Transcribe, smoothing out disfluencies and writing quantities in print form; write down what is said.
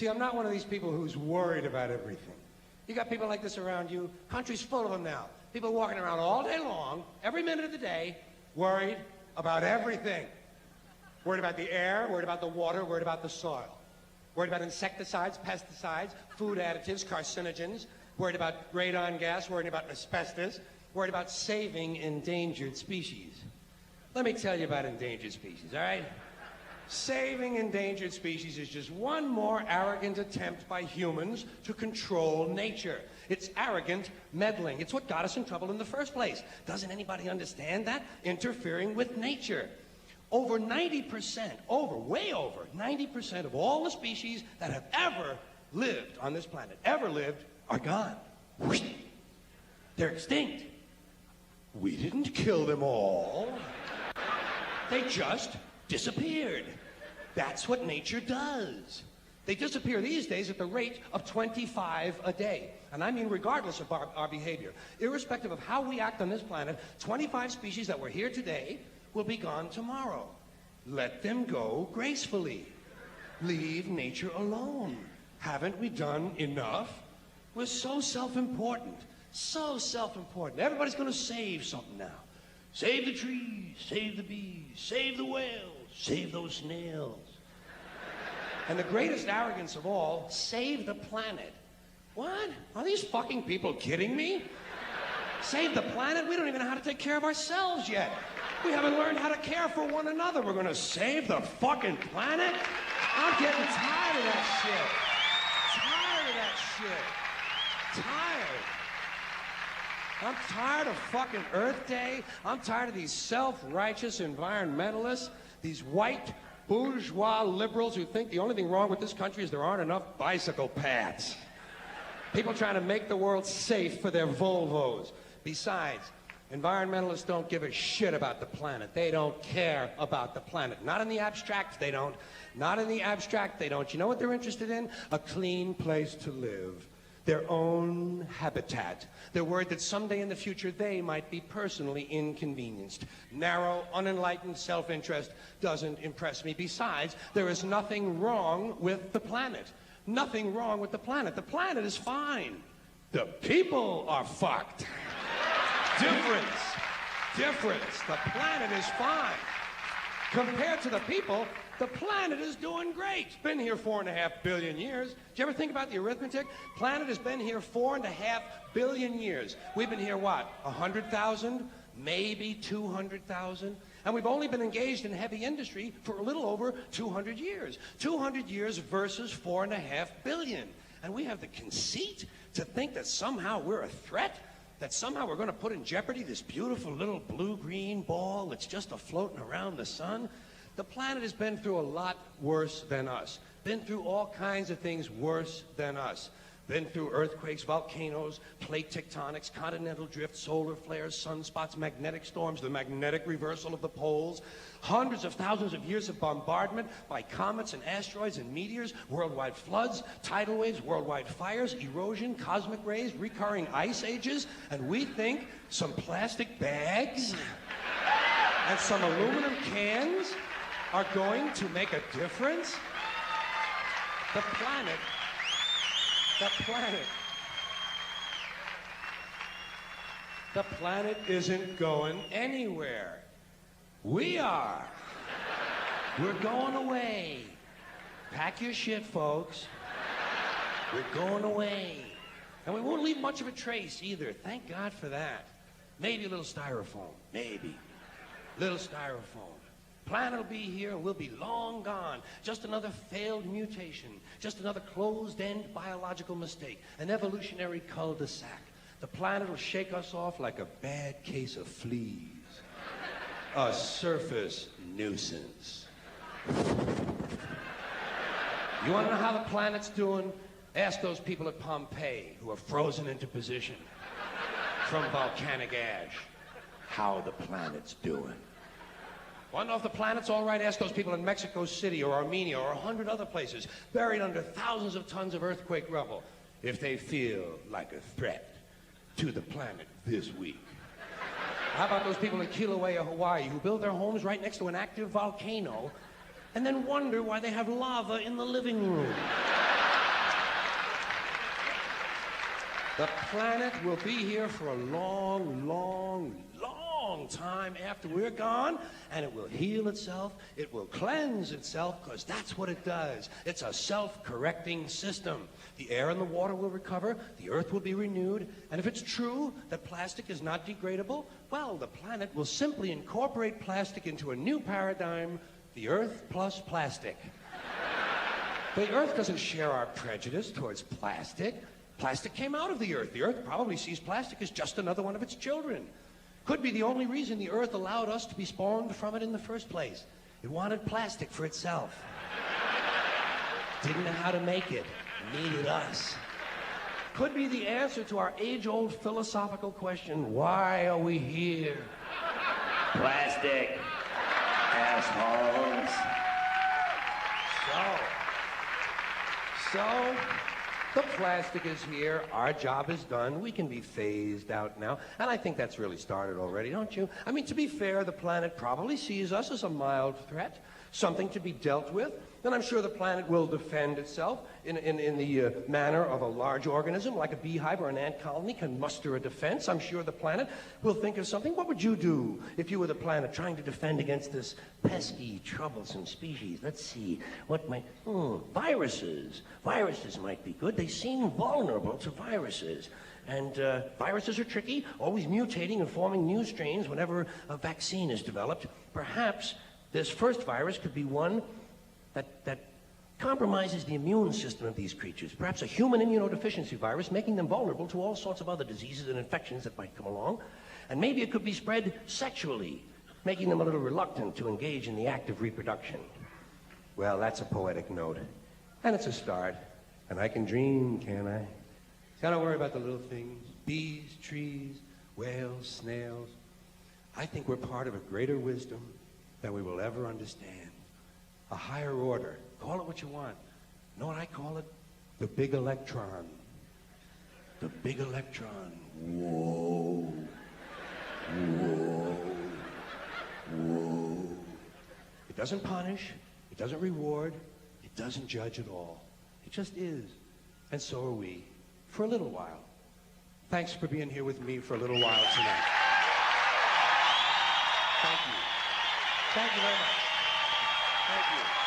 See, I'm not one of these people who's worried about everything. You got people like this around you. Country's full of them now. People walking around all day long, every minute of the day, worried about everything. Worried about the air, worried about the water, worried about the soil. Worried about insecticides, pesticides, food additives, carcinogens. Worried about radon gas, worried about asbestos. Worried about saving endangered species. Let me tell you about endangered species, all right? Saving endangered species is just one more arrogant attempt by humans to control nature. It's arrogant meddling. It's what got us in trouble in the first place. Doesn't anybody understand that? Interfering with nature. Over 90%, way over 90% of all the species that have ever lived on this planet, are gone. They're extinct. We didn't kill them all. They just disappeared. That's what nature does. They disappear these days at the rate of 25 a day. And I mean regardless of our behavior. Irrespective of how we act on this planet, 25 species that were here today will be gone tomorrow. Let them go gracefully. Leave nature alone. Haven't we done enough? We're so self-important. So self-important. Everybody's going to save something now. Save the trees, save the bees, save the whales, save those snails. And the greatest arrogance of all, save the planet. What? Are these fucking people kidding me? Save the planet? We don't even know how to take care of ourselves yet. We haven't learned how to care for one another. We're gonna save the fucking planet? I'm getting tired of that shit. Tired of that shit. Tired. I'm tired of fucking Earth Day. I'm tired of these self-righteous environmentalists, these white bourgeois liberals who think the only thing wrong with this country is there aren't enough bicycle paths. People trying to make the world safe for their Volvos. Besides, environmentalists don't give a shit about the planet. They don't care about the planet. Not in the abstract, they don't. Not in the abstract, they don't. You know what they're interested in? A clean place to live. Their own habitat. They're worried that someday in the future they might be personally inconvenienced. Narrow, unenlightened self-interest doesn't impress me. Besides, there is nothing wrong with the planet. Nothing wrong with the planet. The planet is fine. The people are fucked. Difference. The planet is fine. Compared to the people, the planet is doing great. It's been here 4.5 billion years. Did you ever think about the arithmetic? Planet has been here 4.5 billion years. We've been here, what, 100,000? Maybe 200,000? And we've only been engaged in heavy industry for a little over 200 years. 200 years versus 4.5 billion. And we have the conceit to think that somehow we're a threat? That somehow we're going to put in jeopardy this beautiful little blue-green ball that's just a-floating around the sun? The planet has been through a lot worse than us. Been through all kinds of things worse than us. Been through earthquakes, volcanoes, plate tectonics, continental drift, solar flares, sunspots, magnetic storms, the magnetic reversal of the poles, hundreds of thousands of years of bombardment by comets and asteroids and meteors, worldwide floods, tidal waves, worldwide fires, erosion, cosmic rays, recurring ice ages, and we think some plastic bags and some aluminum cans are going to make a difference? The planet isn't going anywhere. We are. We're going away. Pack your shit, folks. We're going away. And we won't leave much of a trace either. Thank God for that. Maybe a little styrofoam. Maybe. Little styrofoam. Planet will be here and we'll be long gone. Just another failed mutation. Just another closed-end biological mistake. An evolutionary cul-de-sac. The planet will shake us off like a bad case of fleas. A surface nuisance. You want to know how the planet's doing? Ask those people at Pompeii who are frozen into position from volcanic ash how the planet's doing. Want to know if the planet's all right? Ask those people in Mexico City or Armenia or 100 other places buried under thousands of tons of earthquake rubble if they feel like a threat to the planet this week. How about those people in Kilauea, Hawaii, who build their homes right next to an active volcano and then wonder why they have lava in the living room? The planet will be here for a long, long, long time after we're gone, and it will heal itself, it will cleanse itself, because that's what it does. It's a self-correcting system. The air and the water will recover, the earth will be renewed, and if it's true that plastic is not degradable, well, the planet will simply incorporate plastic into a new paradigm, the earth plus plastic. The earth doesn't share our prejudice towards plastic. Plastic came out of the earth. The earth probably sees plastic as just another one of its children. Could be the only reason the earth allowed us to be spawned from it in the first place. It wanted plastic for itself. Didn't know how to make it. Needed us. Could be the answer to our age-old philosophical question, why are we here? Plastic. Assholes. So, the plastic is here, our job is done, we can be phased out now, and I think that's really started already, don't you? I mean, to be fair, the planet probably sees us as a mild threat, something to be dealt with, and I'm sure the planet will defend itself in the manner of a large organism, like a beehive or an ant colony can muster a defense. I'm sure the planet will think of something. What would you do if you were the planet trying to defend against this pesky, troublesome species? Let's see, what might... viruses. Viruses might be good. They seem vulnerable to viruses. And viruses are tricky, always mutating and forming new strains whenever a vaccine is developed. Perhaps this first virus could be one that compromises the immune system of these creatures. Perhaps a human immunodeficiency virus, making them vulnerable to all sorts of other diseases and infections that might come along. And maybe it could be spread sexually, making them a little reluctant to engage in the act of reproduction. Well, that's a poetic note. And it's a start. And I can dream, can't I? See, I don't worry about the little things. Bees, trees, whales, snails. I think we're part of a greater wisdom than we will ever understand. A higher order. Call it what you want. You know what I call it? The big electron. The big electron. Whoa. Whoa. Whoa. It doesn't punish. It doesn't reward. It doesn't judge at all. It just is. And so are we. For a little while. Thanks for being here with me for a little while tonight. Thank you. Thank you very much. Thank you.